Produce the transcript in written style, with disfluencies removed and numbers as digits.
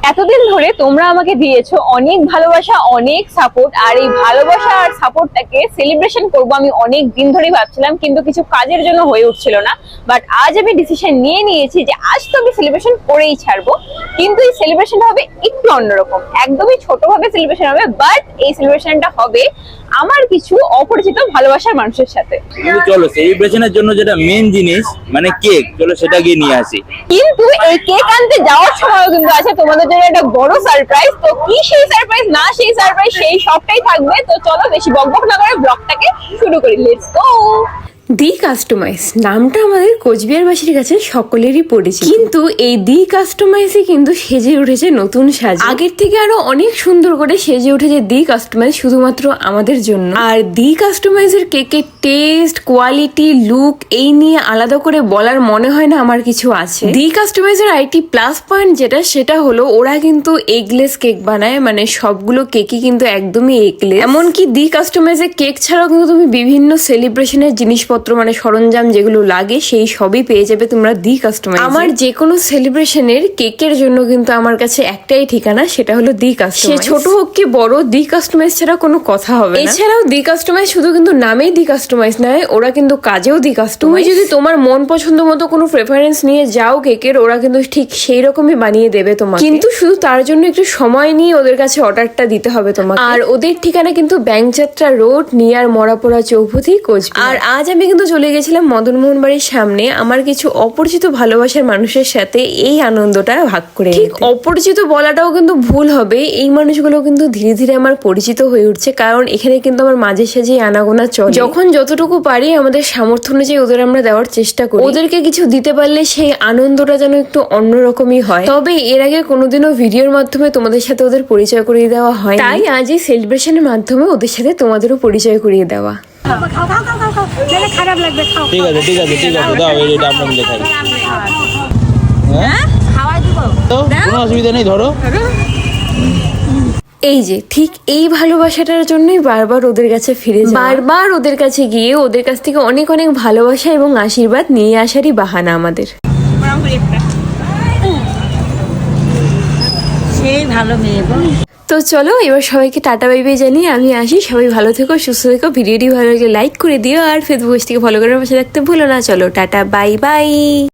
এতদিন ধরে তোমরা আমাকে দিয়েছো অনেক ভালোবাসা, অনেক সাপোর্ট, আর এই ভালোবাসা আর সাপোর্টটাকে সেলিব্রেশন করব আমি অনেক দিন ধরেই ভাবছিলাম, কিন্তু কিছু কাজের জন্য হয়ে উঠছিল না। বাট আজ আমি ডিসিশন নিয়ে নিয়েছি যে আজ তো আমি সেলিব্রেশন করেই ছাড়বো, কিন্তু এই সেলিব্রেশনটা হবে একটু অন্যরকম, একদমই ছোটভাবে সেলিব্রেশন হবে। বাট এই সেলিব্রেশনটা হবে আমার কিছু অপরিচিত ভালোবাসার মানুষের সাথে। কিন্তু চলো সেলিব্রেশনের জন্য যেটা মেন জিনিস মানে কেক, চলো সেটা গিয়ে নিয়ে আসি। কিন্তু এই কেক আনতে যাওয়ার সময়ও কিন্তু আছে তোমাদের জন্য একটা বড় সারপ্রাইজ। তো কি সেই সারপ্রাইজ, না সেই সারপ্রাইজ, সেই সবটাই থাকবে। তো চলো বেশি বকবক না করে ব্লগটাকে শুরু করি, লেটস গো। দি কাস্টমাইজ নামটা আমাদের কোচবিহারবাসীর কাছে সকলেরই পরিচিত, কিন্তু এই দি কাস্টমাইজই কিন্তু সেজে উঠেছে নতুন সাজে। আগের থেকে আরো অনেক সুন্দর করে সেজে উঠেছে দি কাস্টমাইজ শুধুমাত্র আমাদের জন্য। আর দি কাস্টমাইজের কেকের টেস্ট, কোয়ালিটি, লুক এই নিয়ে আলাদা করে বলার মনে হয় না আমার কিছু আছে। দি কাস্টমাইজের আইটি প্লাস পয়েন্ট যেটা, সেটা হলো ওরা কিন্তু এগলেস কেক বানায়, মানে সবগুলো কেকই কিন্তু একদমই এগলেস। এমনকি দি কাস্টমাইজের কেক ছাড়াও কিন্তু তুমি বিভিন্ন সেলিব্রেশনের জিনিসপত্র মানে সরঞ্জাম যেগুলো লাগে সেই সবই পেয়ে যাবে তোমরা দি কাস্টমাইজ। আমার যে কোনো সেলিব্রেশনের কেকের জন্য কিন্তু আমার কাছে একটাই ঠিকানা, সেটা হলো দি কাস্টমাইজ। সে ছোট হোক কি বড়, দি কাস্টমাইজ ছাড়া কোনো কথা হবে না। এছাড়াও দি কাস্টমাইজ শুধু কিন্তু নামেই দি কাস্টমাইজ নয়, ওরা কিন্তু কাজেও দি কাস্টমাইজ। তুমি যদি তোমার মন পছন্দ মতো কোনো প্রেফারেন্স নিয়ে যাও কেকের, ওরা কিন্তু ঠিক সেই রকমই বানিয়ে দেবে তোমাকে, কিন্তু শুধু তার জন্য একটু সময় নিয়ে ওদের কাছে অর্ডারটা দিতে হবে তোমাকে। আর ওদের ঠিকানা কিন্তু ব্যাংকযাত্রা রোড, নিয়ার মরাপোড়া চৌপতি, কোচবিহার। আর আজ আমি কিন্তু চলে গেছিলাম মদনমোহন বাড়ির সামনে আমার কিছু অপরিচিত ভালোবাসার মানুষের সাথে এই আনন্দটা ভাগ করে। ঠিক অপরিচিত বলাটাও কিন্তু ভুল হবে, এই মানুষগুলো কিন্তু ধীরে ধীরে আমার পরিচিত হয়ে উঠছে, কারণ এখানে কিন্তু আমার মাঝে সাঝে আনাগোনা চলে। যখন যতটুকু পারি আমাদের সামর্থ্য অনুযায়ী ওদের আমরা দেওয়ার চেষ্টা করি। ওদেরকে কিছু দিতে পারলে সেই আনন্দটা যেন একটু অন্যরকমই হয়। তবে এর আগে কোনোদিনও ভিডিওর মাধ্যমে তোমাদের সাথে ওদের পরিচয় করিয়ে দেওয়া হয়, তাই আজ এই সেলিব্রেশনের মাধ্যমে ওদের সাথে তোমাদেরও পরিচয় করিয়ে দেওয়া। খারাপ লাগবে, ঠিক আছে ঠিক আছে ঠিক আছে, দাও এটা আমরা মিলে খাই। হ্যাঁ খাওয়াই দিব তো কোনো অসুবিধা নেই, ধরো। এই যে ঠিক এই ভালোবাসাটার জন্যই বারবার ওদের কাছে ফিরে যাওয়া, বারবার ওদের কাছে গিয়ে ওদের কাছ থেকে অনেক অনেক ভালোবাসা এবং আশীর্বাদ নিয়ে আসারই বাহানা আমাদের। সেই ভালো মেয়ে। তো চলো এবার সবাইকে টাটা বাই বাই জানিয়ে আমি আসি। সবাই ভালো থেকো, সুস্থ থেকো, ভিডিওটি ভালো লাগলে লাইক করে দিও, আর ফেসবুক থেকে ফলো করে পাশে রাখতে ভুলো না। চলো টাটা বাই বাই।